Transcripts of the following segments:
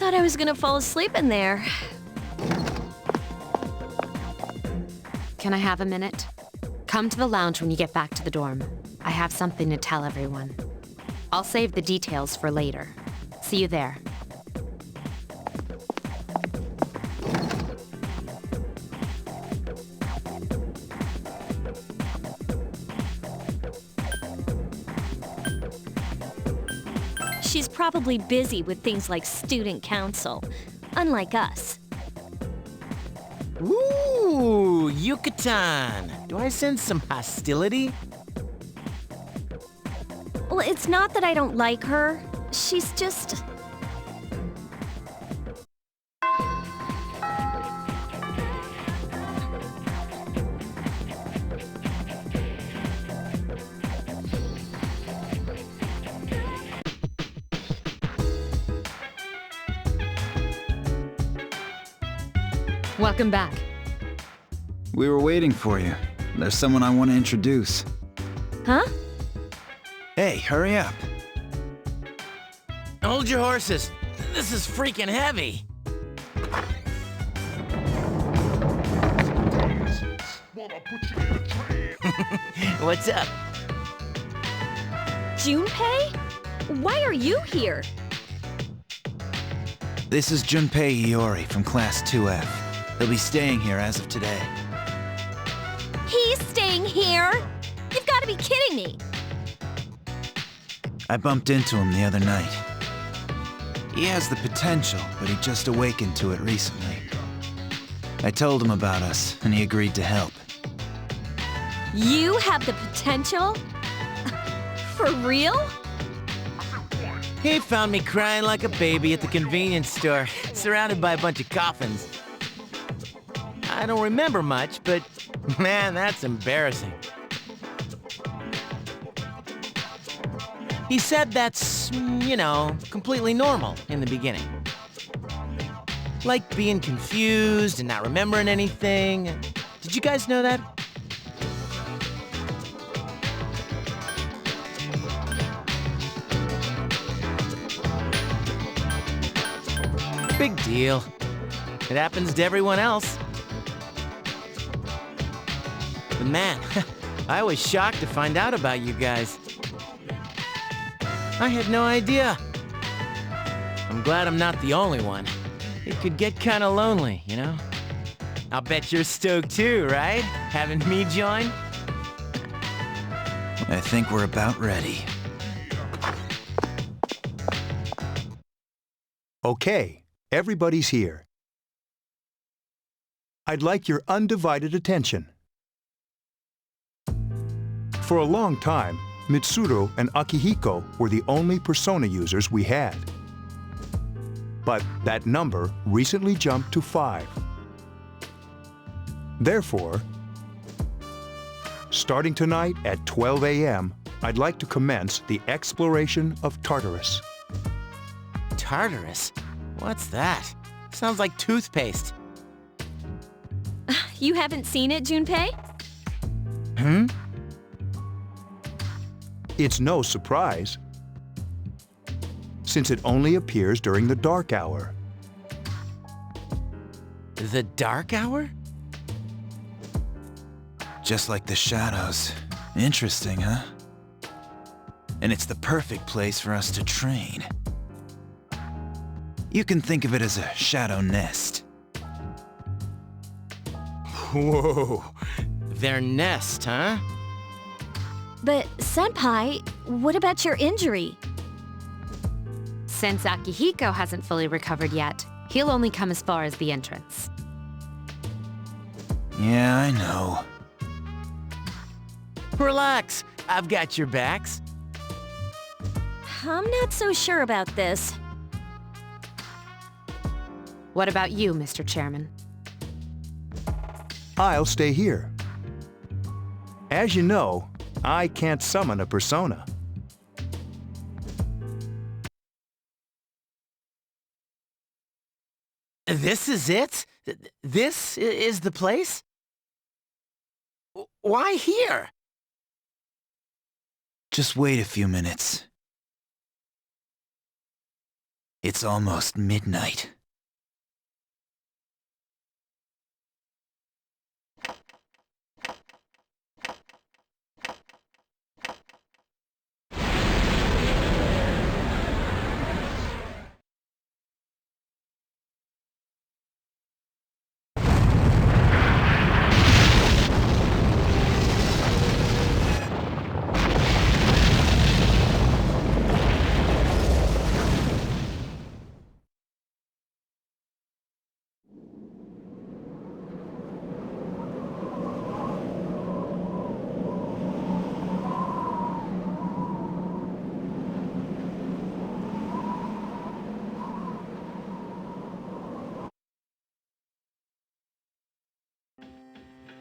Thought I was gonna fall asleep in there. Can I have a minute? Come to the lounge when you get back to the dorm. I have something to tell everyone. I'll save the details for later. See you there. She's probably busy with things like student council, unlike us. Ooh, Yucatan! Do I sense some hostility? Well, it's not that I don't like her. She's just... Welcome back. We were waiting for you. There's someone I want to introduce. Huh? Hey, hurry up. Hold your horses. This is freaking heavy. What's up? Junpei? Why are you here? This is Junpei Iori from Class 2F. He'll be staying here as of today. He's staying here? You've got to be kidding me. I bumped into him the other night. He has the potential, but he just awakened to it recently. I told him about us, and he agreed to help. You have the potential? For real? He found me crying like a baby at the convenience store, surrounded by a bunch of coffins. I don't remember much, but man, that's embarrassing. He said that's, completely normal in the beginning. Like being confused and not remembering anything. Did you guys know that? Big deal. It happens to everyone else. But man, I was shocked to find out about you guys. I had no idea. I'm glad I'm not the only one. It could get kinda lonely, you know? I'll bet you're stoked too, right? Having me join? I think we're about ready. Okay, everybody's here. I'd like your undivided attention. For a long time, Mitsuru and Akihiko were the only Persona users we had. But that number recently jumped to 5. Therefore, starting tonight at 12 a.m., I'd like to commence the exploration of Tartarus. Tartarus? What's that? Sounds like toothpaste. You haven't seen it, Junpei? It's no surprise, since it only appears during the dark hour. The dark hour? Just like the shadows. Interesting, huh? And it's the perfect place for us to train. You can think of it as a shadow nest. Whoa. Their nest, huh? But, Senpai, what about your injury? Since Akihiko hasn't fully recovered yet, he'll only come as far as the entrance. Yeah, I know. Relax, I've got your backs. I'm not so sure about this. What about you, Mr. Chairman? I'll stay here. As you know, I can't summon a persona. This is it? This is the place? Why here? Just wait a few minutes. It's almost midnight.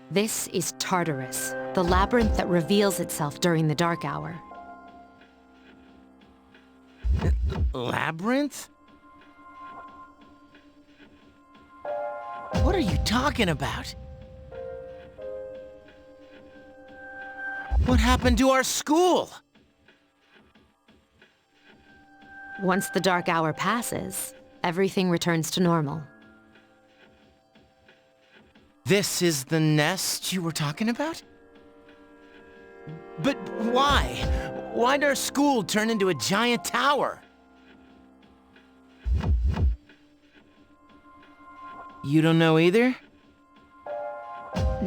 This is Tartarus, the labyrinth that reveals itself during the dark hour. Labyrinth? What are you talking about? What happened to our school? Once the dark hour passes, everything returns to normal. This is the nest you were talking about? But why? Why'd our school turn into a giant tower? You don't know either?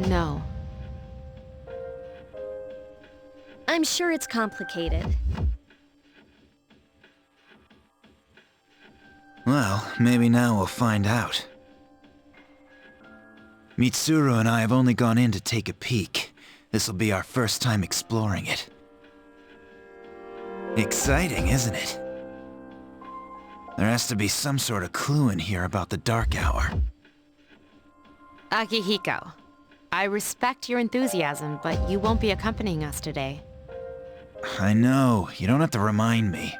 No. I'm sure it's complicated. Well, maybe now we'll find out. Mitsuru and I have only gone in to take a peek. This'll be our first time exploring it. Exciting, isn't it? There has to be some sort of clue in here about the dark hour. Akihiko, I respect your enthusiasm, but you won't be accompanying us today. I know, you don't have to remind me.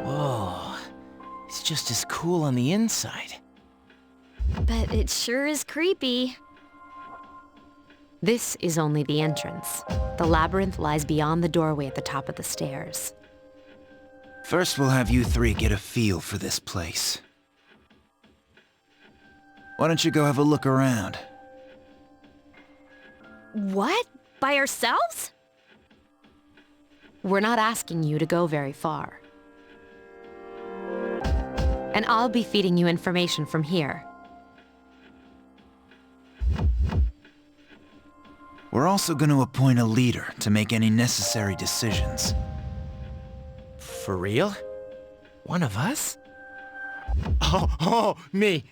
Whoa, it's just as cool on the inside. But it sure is creepy. This is only the entrance. The labyrinth lies beyond the doorway at the top of the stairs. First, we'll have you three get a feel for this place. Why don't you go have a look around? What? By ourselves? We're not asking you to go very far. And I'll be feeding you information from here. We're also going to appoint a leader to make any necessary decisions. For real? One of us? Me,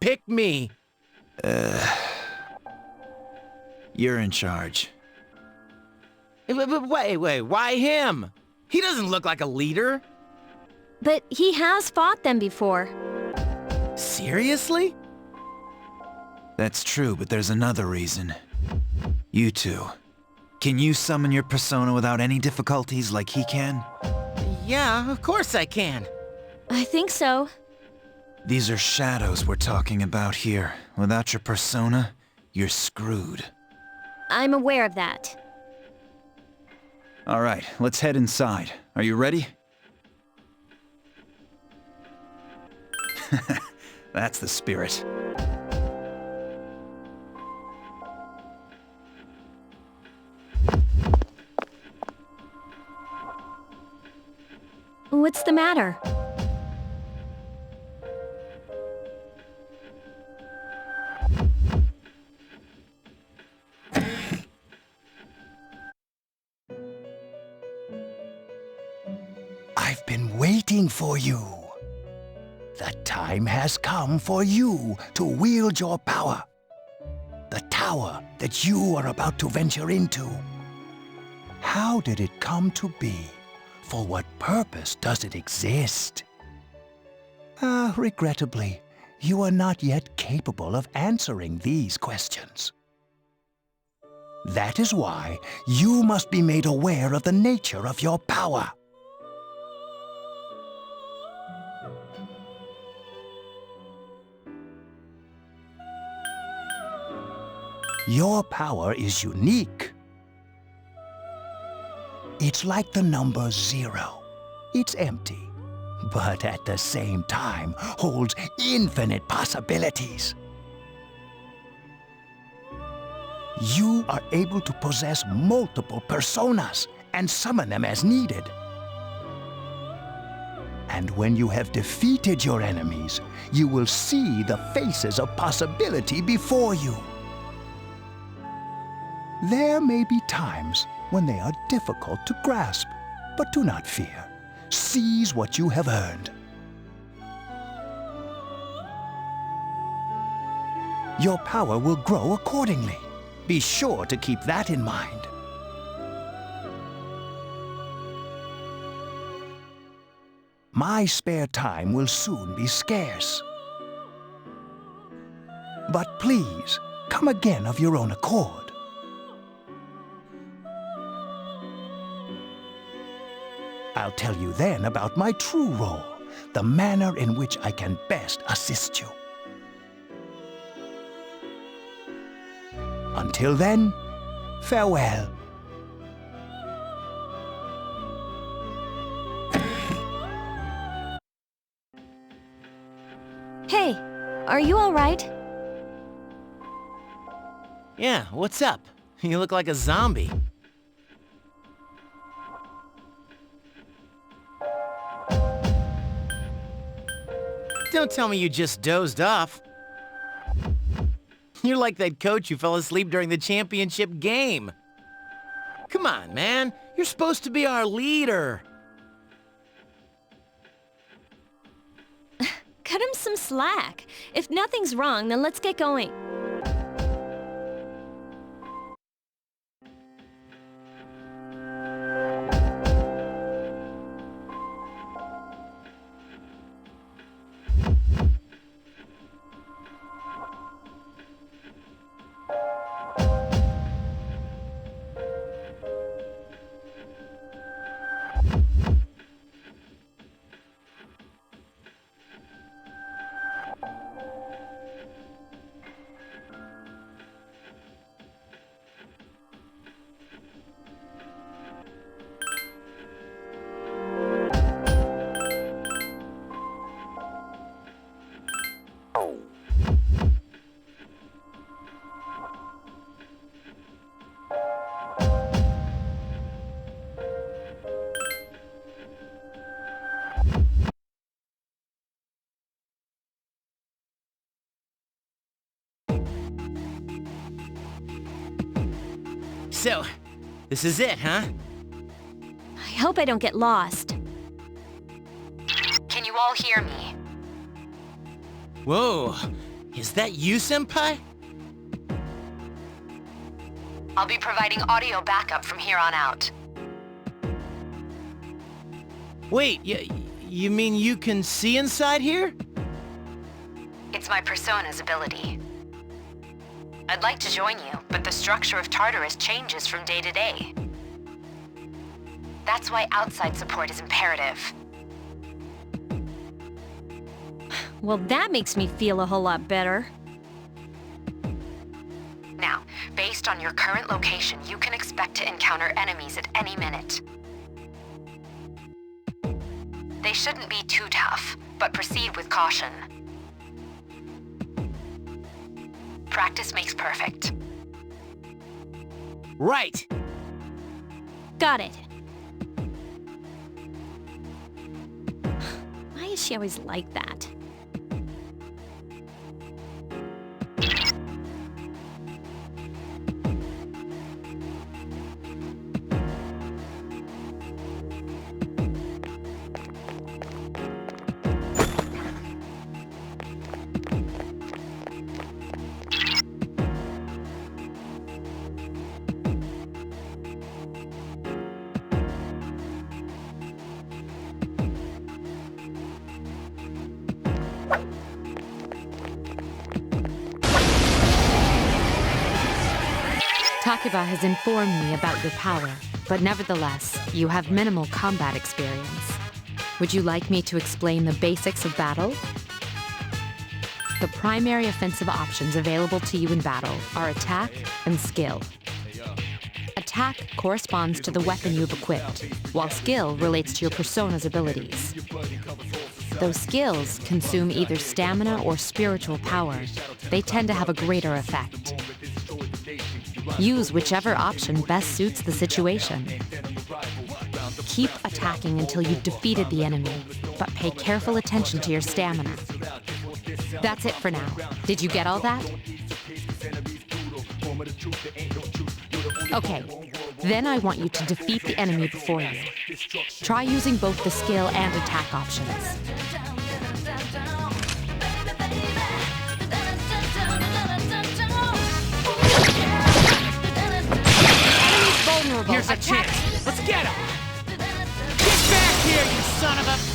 pick me. You're in charge. Wait, why him? He doesn't look like a leader. But he has fought them before. Seriously? That's true, but there's another reason. You two. Can you summon your persona without any difficulties like he can? Yeah, of course I can. I think so. These are shadows we're talking about here. Without your persona, you're screwed. I'm aware of that. All right, let's head inside. Are you ready? That's the spirit. What's the matter? I've been waiting for you. The time has come for you to wield your power. The tower that you are about to venture into. How did it come to be? For what purpose does it exist? Regrettably, you are not yet capable of answering these questions. That is why you must be made aware of the nature of your power. Your power is unique. It's like the number 0. It's empty, but at the same time holds infinite possibilities. You are able to possess multiple personas and summon them as needed. And when you have defeated your enemies, you will see the faces of possibility before you. There may be times when they are difficult to grasp, but do not fear. Seize what you have earned. Your power will grow accordingly. Be sure to keep that in mind. My spare time will soon be scarce. But please, come again of your own accord. I'll tell you then about my true role, the manner in which I can best assist you. Until then, farewell. Hey, are you all right? Yeah, what's up? You look like a zombie. Don't tell me you just dozed off. You're like that coach who fell asleep during the championship game. Come on, man. You're supposed to be our leader. Cut him some slack. If nothing's wrong, then let's get going. So, this is it, huh? I hope I don't get lost. Can you all hear me? Whoa, is that you, Senpai? I'll be providing audio backup from here on out. Wait, you mean you can see inside here? It's my persona's ability. I'd like to join you, but the structure of Tartarus changes from day to day. That's why outside support is imperative. Well, that makes me feel a whole lot better. Now, based on your current location, you can expect to encounter enemies at any minute. They shouldn't be too tough, but proceed with caution. Practice makes perfect. Right. Got it. Why is she always like that? Takeba has informed me about your power, but nevertheless, you have minimal combat experience. Would you like me to explain the basics of battle? The primary offensive options available to you in battle are attack and skill. Attack corresponds to the weapon you've equipped, while skill relates to your persona's abilities. Those skills consume either stamina or spiritual power. They tend to have a greater effect. Use whichever option best suits the situation. Keep attacking until you've defeated the enemy, but pay careful attention to your stamina. That's it for now. Did you get all that? Okay, then I want you to defeat the enemy before you. Try using both the skill and attack options. Enemy's vulnerable. Here's a chance. Let's get him. Get back here, you son of a...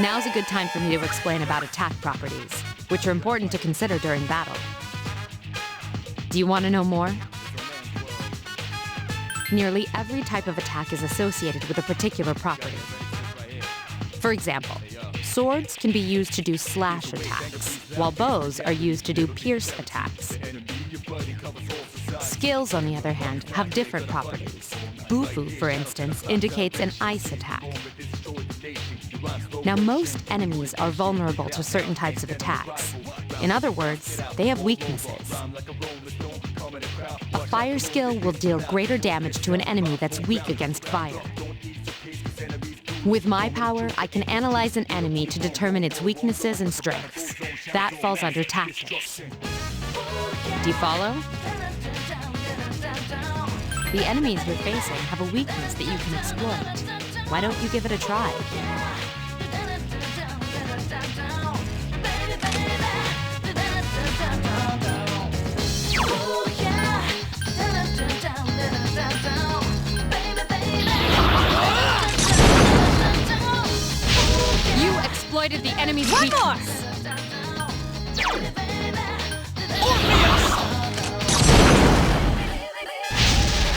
Now's a good time for me to explain about attack properties, which are important to consider during battle. Do you want to know more? Nearly every type of attack is associated with a particular property. For example, swords can be used to do slash attacks, while bows are used to do pierce attacks. Skills, on the other hand, have different properties. Bufu, for instance, indicates an ice attack. Now, most enemies are vulnerable to certain types of attacks. In other words, they have weaknesses. A fire skill will deal greater damage to an enemy that's weak against fire. With my power, I can analyze an enemy to determine its weaknesses and strengths. That falls under tactics. Do you follow? The enemies you're facing have a weakness that you can exploit. Why don't you give it a try? You exploited the enemy's weakness.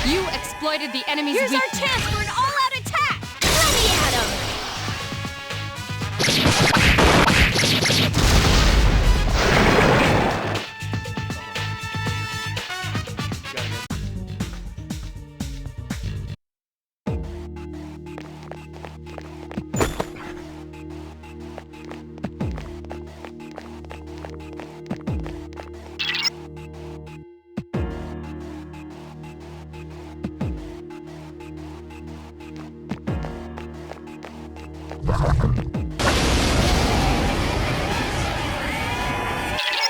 You exploited the enemy's weakness. Here's our chance for an all-out attack! Let me at him!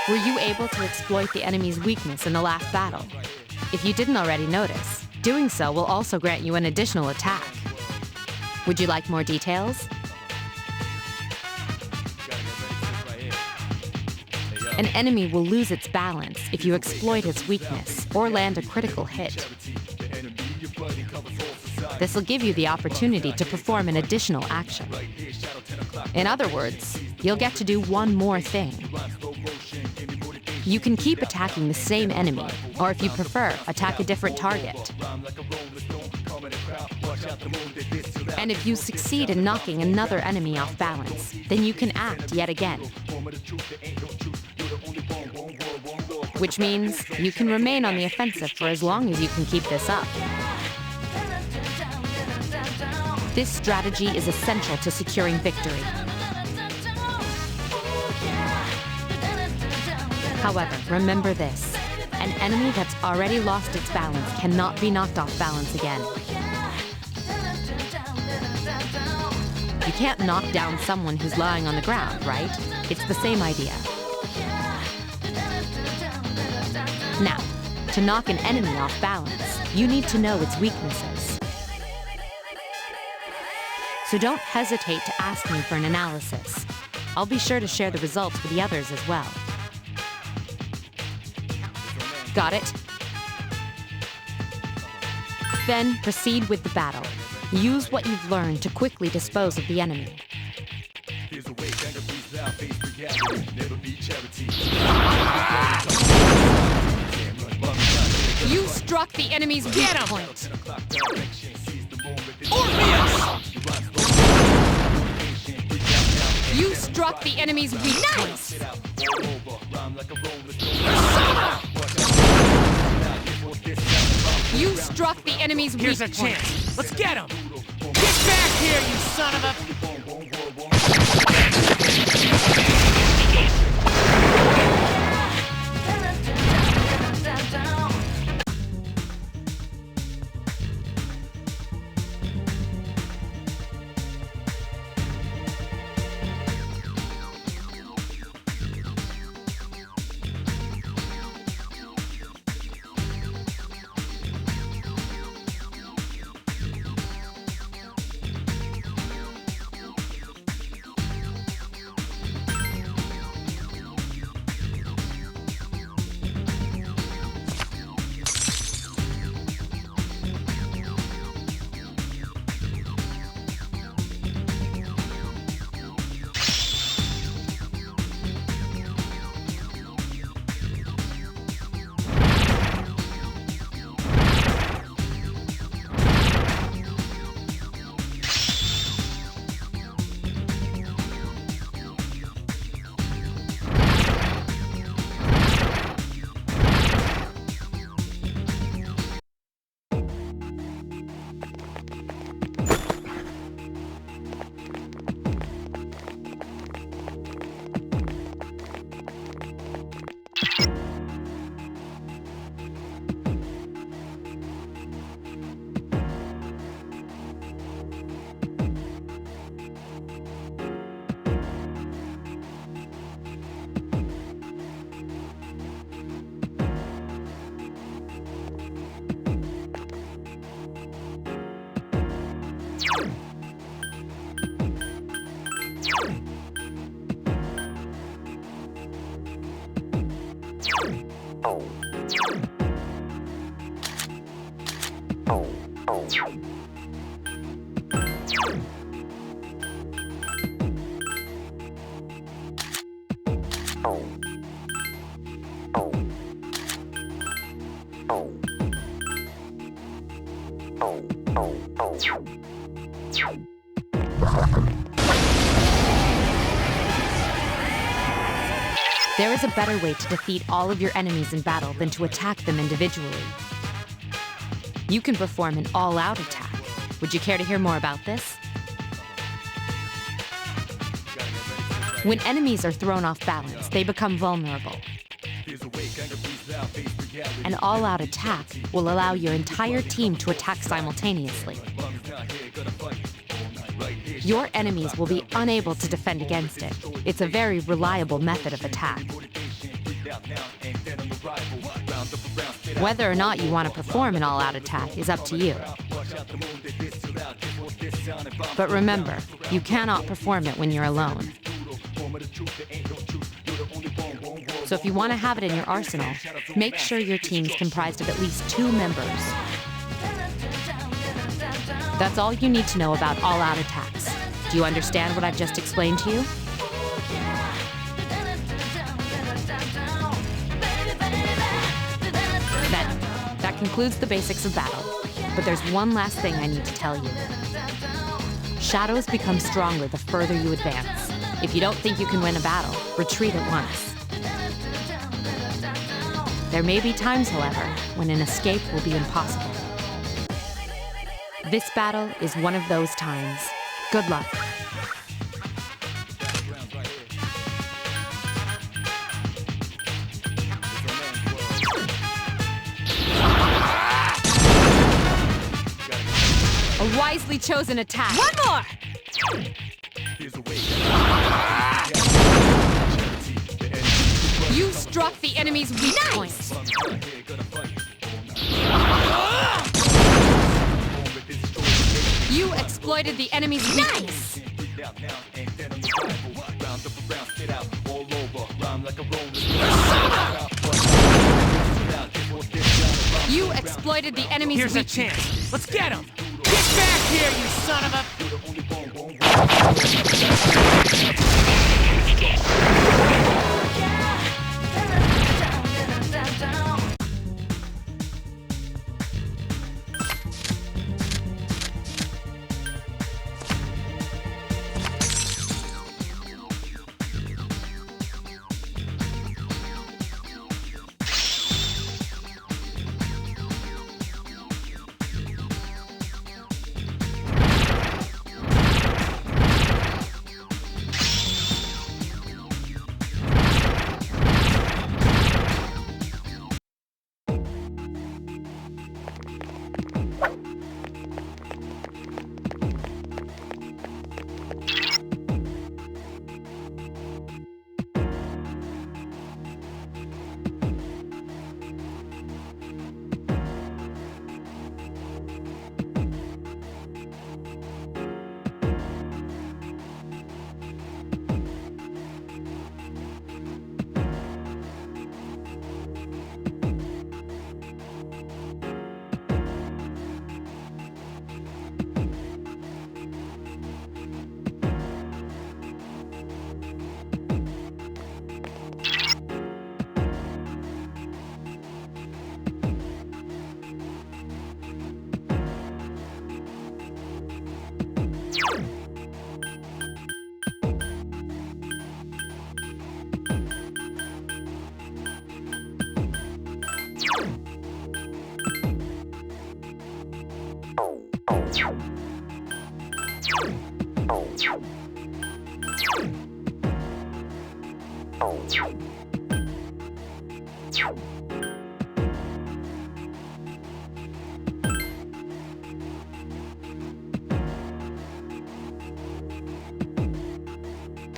Were you able to exploit the enemy's weakness in the last battle? If you didn't already notice, doing so will also grant you an additional attack. Would you like more details? An enemy will lose its balance if you exploit its weakness or land a critical hit. This will give you the opportunity to perform an additional action. In other words, you'll get to do one more thing. You can keep attacking the same enemy, or if you prefer, attack a different target. And if you succeed in knocking another enemy off balance, then you can act yet again. Which means you can remain on the offensive for as long as you can keep this up. This strategy is essential to securing victory. However, remember this. An enemy that's already lost its balance cannot be knocked off balance again. You can't knock down someone who's lying on the ground, right? It's the same idea. Now, to knock an enemy off balance, you need to know its weaknesses. So don't hesitate to ask me for an analysis. I'll be sure to share the results with the others as well. Got it? Then proceed with the battle. Use what you've learned to quickly dispose of the enemy. You struck the enemy's weak point. You struck the enemy's weak point. You struck the enemy's weak point. Here's a chance. Let's get him! Get back here, you son of a... There is a better way to defeat all of your enemies in battle than to attack them individually. You can perform an all-out attack. Would you care to hear more about this? When enemies are thrown off balance, they become vulnerable. An all-out attack will allow your entire team to attack simultaneously. Your enemies will be unable to defend against it. It's a very reliable method of attack. Whether or not you want to perform an all-out attack is up to you. But remember, you cannot perform it when you're alone. So if you want to have it in your arsenal, make sure your team's comprised of at least 2 members. That's all you need to know about all-out attacks. Do you understand what I've just explained to you? That concludes the basics of battle. But there's one last thing I need to tell you. Shadows become stronger the further you advance. If you don't think you can win a battle, retreat at once. There may be times, however, when an escape will be impossible. This battle is one of those times. Good luck. A wisely chosen attack. One more! You struck the enemy's weak point. You exploited the enemy's weakness. You exploited the enemy's Here's a weakness. chance. Let's get him! Get back here, you son of a...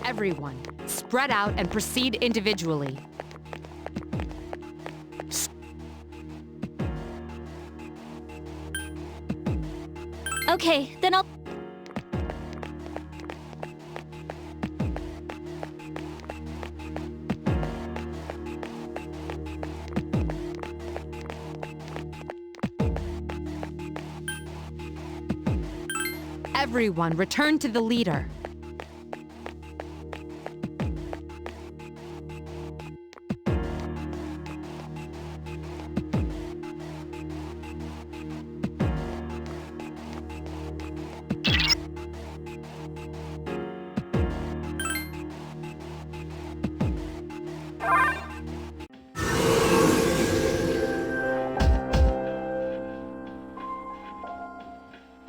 Everyone, spread out and proceed individually. Okay, then I'll... Everyone, return to the leader.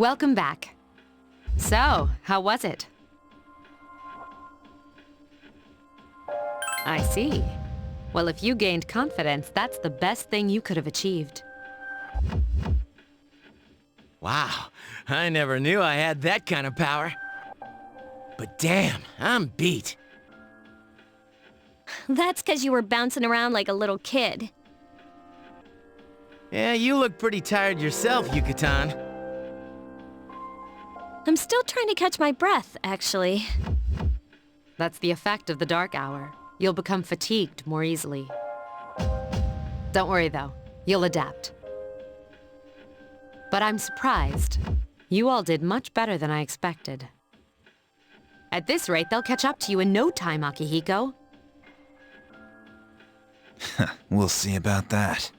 Welcome back. So, how was it? I see. Well, if you gained confidence, that's the best thing you could have achieved. Wow, I never knew I had that kind of power. But damn, I'm beat. That's because you were bouncing around like a little kid. Yeah, you look pretty tired yourself, Yucatan. I'm still trying to catch my breath, actually. That's the effect of the dark hour. You'll become fatigued more easily. Don't worry, though. You'll adapt. But I'm surprised. You all did much better than I expected. At this rate, they'll catch up to you in no time, Akihiko. We'll see about that.